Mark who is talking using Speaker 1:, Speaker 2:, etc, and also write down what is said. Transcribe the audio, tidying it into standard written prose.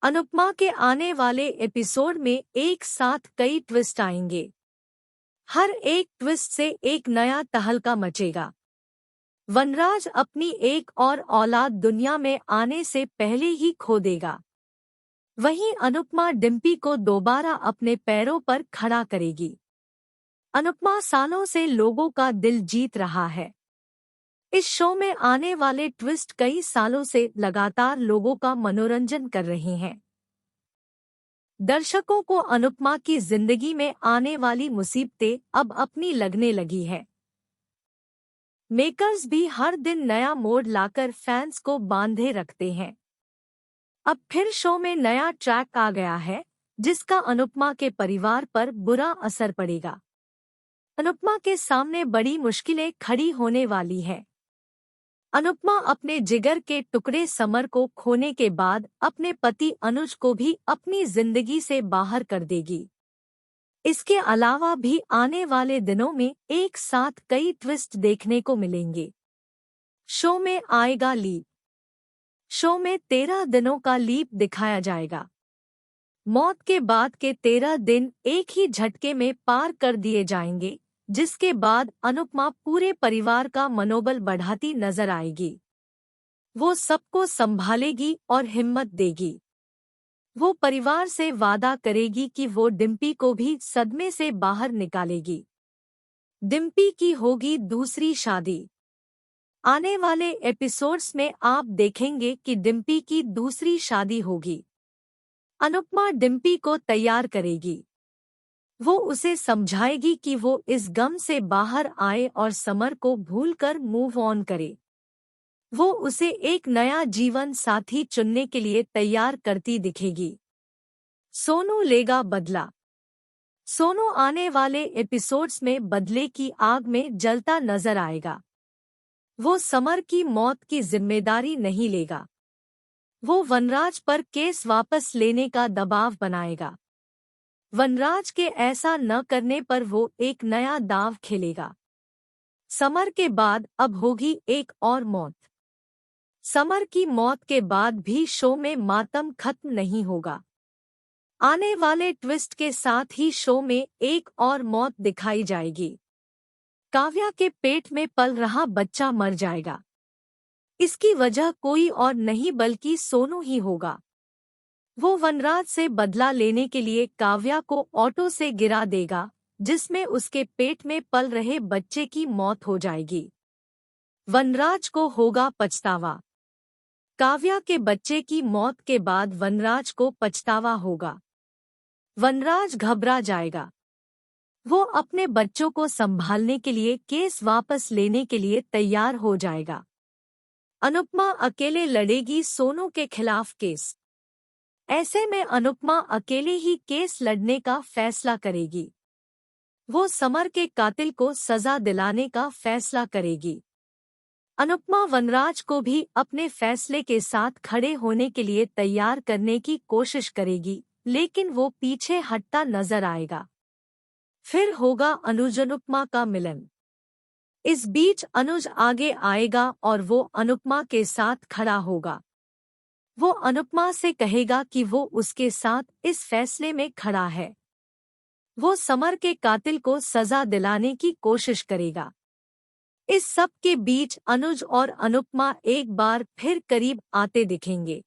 Speaker 1: अनुपमा के आने वाले एपिसोड में एक साथ कई ट्विस्ट आएंगे। हर एक ट्विस्ट से एक नया तहलका मचेगा। वनराज अपनी एक और औलाद दुनिया में आने से पहले ही खो देगा। वहीं अनुपमा डिम्पी को दोबारा अपने पैरों पर खड़ा करेगी। अनुपमा सालों से लोगों का दिल जीत रहा है। इस शो में आने वाले ट्विस्ट कई सालों से लगातार लोगों का मनोरंजन कर रहे हैं। दर्शकों को अनुपमा की जिंदगी में आने वाली मुसीबतें अब अपनी लगने लगी है। मेकर्स भी हर दिन नया मोड़ लाकर फैंस को बांधे रखते हैं। अब फिर शो में नया ट्रैक आ गया है, जिसका अनुपमा के परिवार पर बुरा असर पड़ेगा। अनुपमा के सामने बड़ी मुश्किलें खड़ी होने वाली है। अनुपमा अपने जिगर के टुकड़े समर को खोने के बाद अपने पति अनुज को भी अपनी जिंदगी से बाहर कर देगी। इसके अलावा भी आने वाले दिनों में एक साथ कई ट्विस्ट देखने को मिलेंगे। शो में आएगा लीप। शो में 13 दिनों का लीप दिखाया जाएगा। मौत के बाद के 13 दिन एक ही झटके में पार कर दिए जाएंगे, जिसके बाद अनुपमा पूरे परिवार का मनोबल बढ़ाती नजर आएगी। वो सबको संभालेगी और हिम्मत देगी। वो परिवार से वादा करेगी कि वो डिम्पी को भी सदमे से बाहर निकालेगी। डिम्पी की होगी दूसरी शादी। आने वाले एपिसोड्स में आप देखेंगे कि डिम्पी की दूसरी शादी होगी। अनुपमा डिम्पी को तैयार करेगी। वो उसे समझाएगी कि वो इस गम से बाहर आए और समर को भूलकर मूव ऑन करे। वो उसे एक नया जीवन साथी चुनने के लिए तैयार करती दिखेगी। सोनू लेगा बदला। सोनू आने वाले एपिसोड्स में बदले की आग में जलता नजर आएगा। वो समर की मौत की जिम्मेदारी नहीं लेगा। वो वनराज पर केस वापस लेने का दबाव बनाएगा। वनराज के ऐसा न करने पर वो एक नया दांव खेलेगा। समर के बाद अब होगी एक और मौत। समर की मौत के बाद भी शो में मातम खत्म नहीं होगा। आने वाले ट्विस्ट के साथ ही शो में एक और मौत दिखाई जाएगी। काव्या के पेट में पल रहा बच्चा मर जाएगा। इसकी वजह कोई और नहीं बल्कि सोनू ही होगा। वो वनराज से बदला लेने के लिए काव्या को ऑटो से गिरा देगा, जिसमें उसके पेट में पल रहे बच्चे की मौत हो जाएगी। वनराज को होगा पछतावा। काव्या के बच्चे की मौत के बाद वनराज को पछतावा होगा। वनराज घबरा जाएगा। वो अपने बच्चों को संभालने के लिए केस वापस लेने के लिए तैयार हो जाएगा। अनुपमा अकेले लड़ेगी सोनू के खिलाफ केस। ऐसे में अनुपमा अकेले ही केस लड़ने का फैसला करेगी। वो समर के कातिल को सजा दिलाने का फैसला करेगी। अनुपमा वनराज को भी अपने फैसले के साथ खड़े होने के लिए तैयार करने की कोशिश करेगी, लेकिन वो पीछे हटता नजर आएगा। फिर होगा अनुज अनुपमा का मिलन। इस बीच अनुज आगे आएगा और वो अनुपमा के साथ खड़ा होगा। वो अनुपमा से कहेगा कि वो उसके साथ इस फैसले में खड़ा है। वो समर के कातिल को सजा दिलाने की कोशिश करेगा। इस सब के बीच अनुज और अनुपमा एक बार फिर करीब आते दिखेंगे।